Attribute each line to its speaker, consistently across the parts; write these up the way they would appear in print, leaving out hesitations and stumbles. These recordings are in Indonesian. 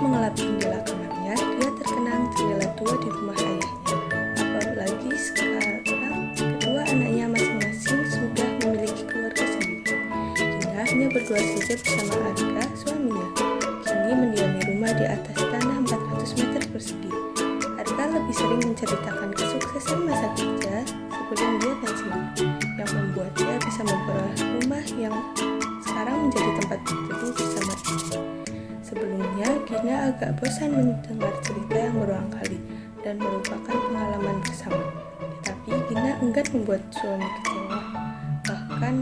Speaker 1: mengelap jendela kamarnya, dia terkenang jendela tua di rumah ayahnya. Apalagi sekarang kedua anaknya masing-masing sudah memiliki keluarga sendiri. Gina hanya berdua saja bersama Arga, suaminya. Kini mendiami rumah di atas tanah 400 meter persegi. Arga lebih sering menceritakan kesuksesan masa kerja sebelum dia pensiun, yang membuat dia bisa memperoleh rumah yang sekarang menjadi tempat berteduh bersama istri. Sebelumnya, Gina agak bosan mendengar cerita yang berulang kali dan merupakan pengalaman bersama. Tetapi Gina enggan membuat suami kecewa. Bahkan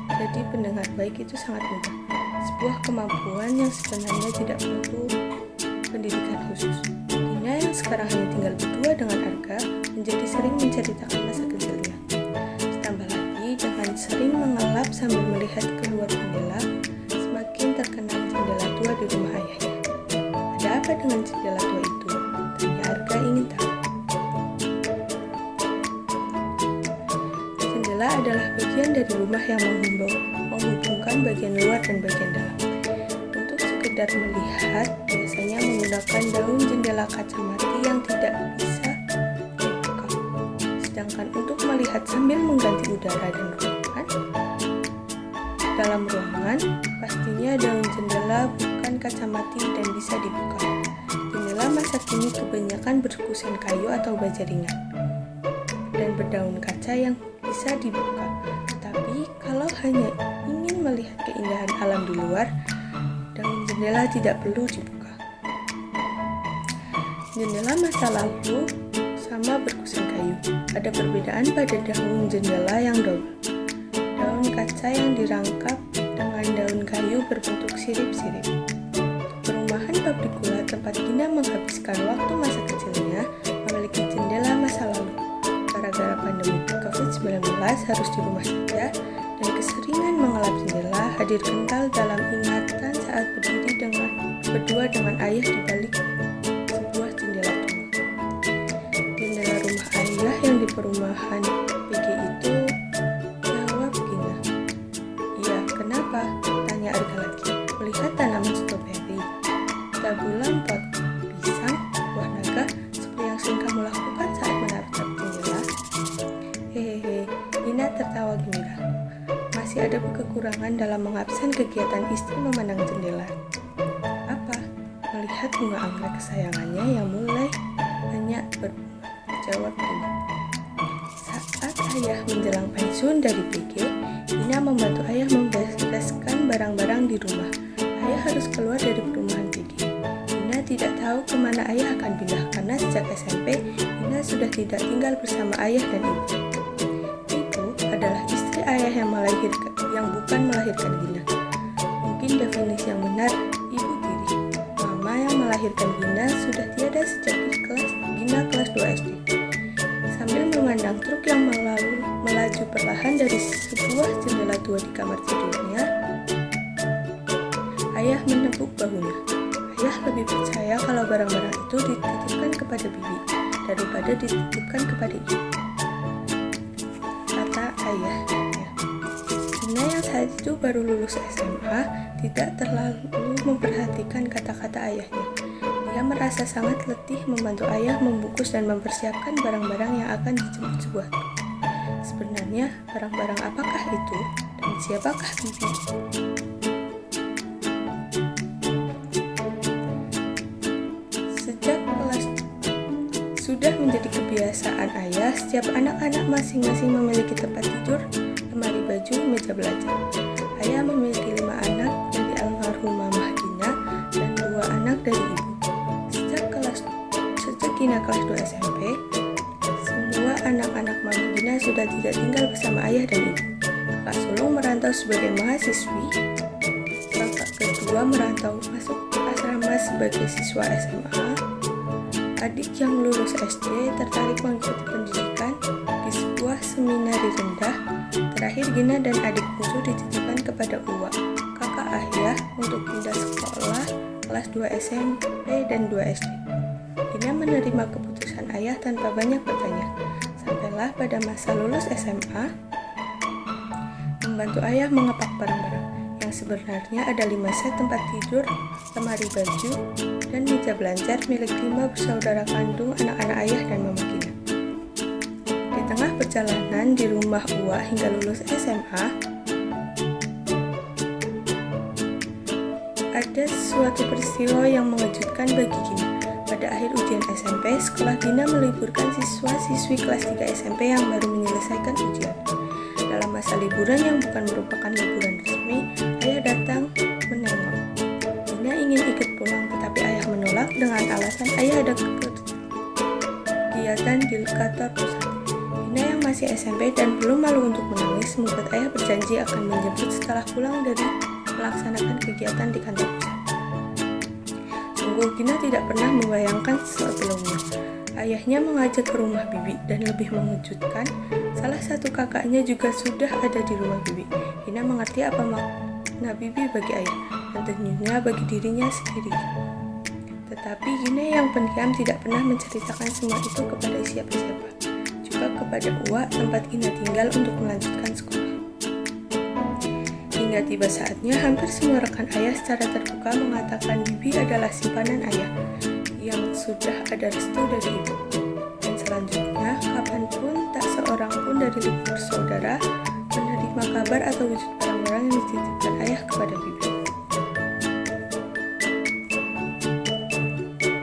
Speaker 1: menjadi pendengar baik itu sangat mudah. Sebuah kemampuan yang sebenarnya tidak perlu pendidikan khusus. Gina yang sekarang hanya tinggal berdua dengan Arga menjadi sering menceritakan masa kecilnya. Ditambah lagi dengan sering mengelap sambil melihat keluar jendela, semakin terkenang jendela tua di rumah ayahnya. Ada apa dengan jendela tua itu? Tanya Arga ingin tahu. Jendela adalah bagian dari rumah yang menghubungkan bagian luar dan bagian dalam. Untuk sekedar melihat, biasanya menggunakan daun jendela kaca mati yang tidak bisa dibuka. Sedangkan untuk melihat sambil mengganti udara dan ruangan, dalam ruangan, pastinya daun jendela bukan kaca mati dan bisa dibuka. Jendela masa kini kebanyakan berkusen kayu atau baja ringan dan berdaun kaca yang bisa dibuka. Tetapi kalau hanya ingin melihat keindahan alam di luar, daun jendela tidak perlu dibuka. Jendela masa lalu sama berkusen kayu. Ada perbedaan pada daun jendela yang double. Daun kaca yang dirangkap dengan daun kayu berbentuk sirip-sirip. Perumahan pabrik gula tempat Gina menghabiskan waktu masa kecilnya memiliki jendela masa lalu. Gara-gara pandemi COVID-19 harus di rumah saja dan keseringan mengelap jendela hadir kental dalam ingatan saat berdua dengan ayah di balik sebuah jendela tua. Jendela rumah ayah yang di perumahan PG itu, jawab Gina. Iya, kenapa? Tanya Arga lagi. Melihat tanaman stroberi, tabulan pot pisang, buah naga, seperti yang sering kamu lakukan saat menatap jendela. Hehehe, Gina tertawa gembira. Masih ada kekurangan dalam mengabsen kegiatan istri memandang jendela. Apa? Melihat bunga anggrek kesayangannya yang mulai banyak berbunga, jawab Gina. Saat ayah menjelang pensiun dari PG, Gina membantu ayah membereskan barang-barang di rumah. Ayah harus keluar dari perumahan PG. Gina tidak tahu kemana ayah akan pindah karena sejak SMP, Gina sudah tidak tinggal bersama ayah dan ibu. Ibu adalah istri ayah yang bukan melahirkan Gina. Mungkin definisi yang benar, ibu tiri. Mama yang melahirkan Gina sudah tiada sejak Gina kelas 2 SD. Sambil memandang truk yang melaju perlahan dari sebuah jendela tua di kamar tidurnya, ayah menepuk bahunya. Ayah lebih percaya kalau barang-barang itu dititipkan kepada bibi daripada dititipkan kepada ibu, kata ayahnya. Gina yang saat itu baru lulus SMA tidak terlalu memperhatikan kata-kata ayahnya. Dia merasa sangat letih membantu ayah membungkus dan mempersiapkan barang-barang yang akan dijemput sebuah truk. Sebenarnya barang-barang apakah itu dan siapakah bibi? Sudah menjadi kebiasaan ayah, setiap anak-anak masing-masing memiliki tempat tidur, lemari baju, meja belajar. Ayah memiliki 5 anak dari almarhumah Mah Gina dan 2 anak dari ibu. Sejak Gina kelas 2 SMP, semua anak-anak Mama Gina sudah tidak tinggal bersama ayah dan ibu. Kakak sulung merantau sebagai mahasiswi, kakak kedua merantau masuk asrama sebagai siswa SMA. Adik yang lulus SD tertarik mengikuti pendidikan di sebuah seminari rendah. Terakhir Gina dan adik bungsu dititipkan kepada Uwa, kakak ayah, untuk pindah sekolah kelas 2 SMP dan 2 SD. Gina menerima keputusan ayah tanpa banyak bertanya. Sampailah pada masa lulus SMA, membantu ayah mengepak barang-barang yang sebenarnya ada 5 set tempat tidur lemari baju, dan meja belajar milik 5 bersaudara kandung anak-anak ayah dan mama Gina. Di tengah perjalanan di rumah Uwa hingga lulus SMA, ada suatu peristiwa yang mengejutkan bagi Gina. Pada akhir ujian SMP, sekolah Gina meliburkan siswa-siswi kelas 3 SMP yang baru menyelesaikan ujian. Dalam masa liburan yang bukan merupakan liburan resmi, ayah datang menengok. Gina ingin ikut pulang, tetapi ayah menolak dengan alasan ayah ada kegiatan di kantor pusat. Gina yang masih SMP dan belum malu untuk menangis, membuat ayah berjanji akan menjemput setelah pulang dari melaksanakan kegiatan di kantor pusat. Sungguh Gina tidak pernah membayangkan sebelumnya. Ayahnya mengajak ke rumah Bibi dan lebih mengejutkan, salah satu kakaknya juga sudah ada di rumah Bibi. Gina mengerti apa makna Bibi bagi ayah dan tentunya bagi dirinya sendiri. Tetapi Gina yang pendiam tidak pernah menceritakan semua itu kepada siapa-siapa, juga kepada Uwa tempat Gina tinggal untuk melanjutkan sekolah. Hingga tiba saatnya, hampir semua rekan ayah secara terbuka mengatakan Bibi adalah simpanan ayah yang sudah ada restu dari ibu. Dan selanjutnya, kapanpun tak seorang pun dari 5 bersaudara menerima kabar atau wujud barang-barang yang dititipkan ayah kepada Bibi.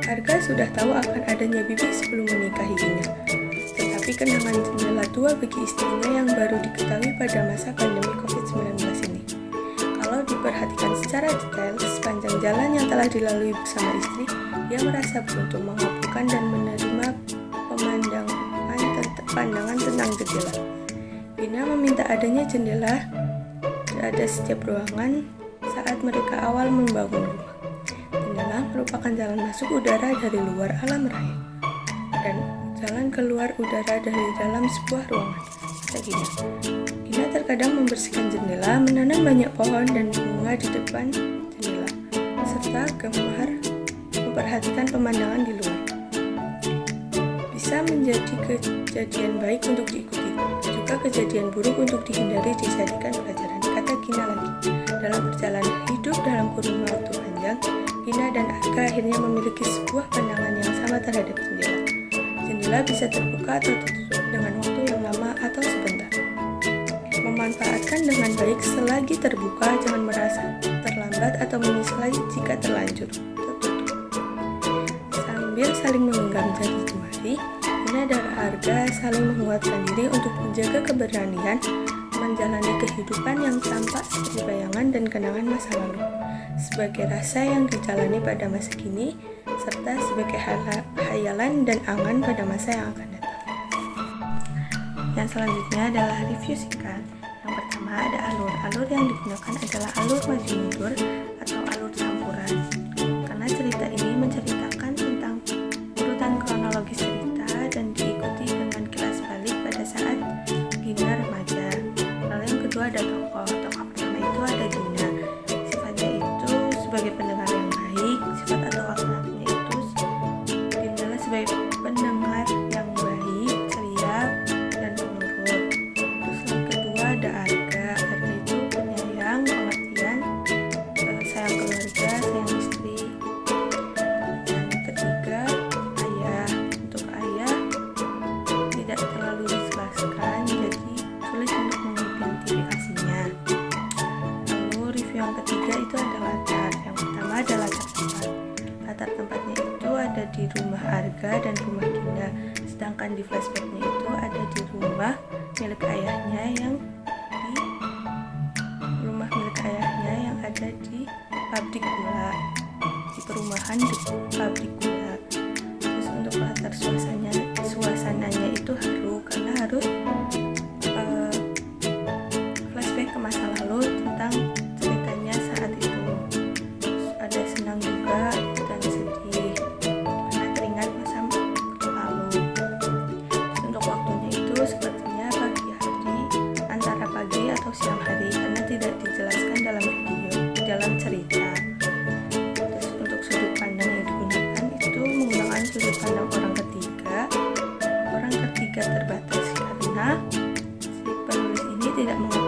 Speaker 1: Harga sudah tahu akan adanya Bibi sebelum menikahi Gina. Tetapi kenangan jendela tua bagi istrinya yang baru diketahui pada masa pandemi COVID-19 ini. Kalau diperhatikan secara detail, sepanjang jalan yang telah dilalui bersama istri, dia merasa beruntung mengabulkan dan menerima pandangan tentang jendela. Gina meminta adanya jendela pada setiap ruangan saat mereka awal membangun rumah. Jendela merupakan jalan masuk udara dari luar alam raya dan jalan keluar udara dari dalam sebuah ruangan, kata Gina. Gina terkadang membersihkan jendela, menanam banyak pohon dan bunga di depan jendela, serta gemar memperhatikan pemandangan di luar. Bisa menjadi kejadian baik untuk diikuti, juga kejadian buruk untuk dihindari dijadikan pelajaran, kata Gina lagi. Dalam perjalanan hidup dalam kurun waktu panjang, Gina dan Arga akhirnya memiliki sebuah pandangan yang sama terhadap jendela. Jendela bisa terbuka atau tertutup dengan waktu yang lama atau sebentar. Memanfaatkan dengan baik selagi terbuka, jangan merasa terlambat atau menyesali jika terlanjur tertutup. Sambil saling menggenggam jari jemari, Gina dan Arga saling menguatkan diri untuk menjaga keberanian menjalani kehidupan yang tampak seperti bayangan dan kenangan masa lalu, sebagai rasa yang dijalani pada masa kini, serta sebagai hayalan dan angan pada masa yang akan datang. Yang selanjutnya adalah review singkat. Yang pertama ada alur. Alur yang digunakan adalah alur maju mundur atau alur campuran, karena cerita ini menceritakan tentang urutan kronologis cerita dan diikuti dengan kilas balik pada saat Gina remaja. Lalu yang kedua ada tokoh. Tokoh pertama itu ada Gina. Sifatnya itu sebagai pendengar yang baik. Sifat atau wataknya itu Gina sebagai pendengar yang baik, ceria, dan penurut. Terus yang kedua ada Arga. Arga itu penyayang, pengertian, sayang keluarga, sayang istri. Dan ketiga ayah. Untuk ayah tidak terlalu dijelaskan, jadi sulit untuk mengidentifikasinya. Lalu review yang ketiga itu ada latar. Yang pertama ada latar tempat. Latar tempatnya itu ada di rumah Arga dan rumah Gina, sedangkan di flashbacknya itu ada di rumah milik ayahnya yang ada di pabrik gula, di perumahan di pabrik gula. Terus untuk latar suasananya itu haru, karena harus flashback ke masa lalu tentang ceritanya saat itu. Terus ada senang juga dan sedih karena teringat masa lalu. Terus untuk waktunya itu sepertinya pagi hari, antara pagi atau siang hari, karena tidak dijelaskan dalam cerita. Terus untuk sudut pandang yang digunakan itu menggunakan sudut pandang orang ketiga terbatas, karena si penulis ini tidak mengatakan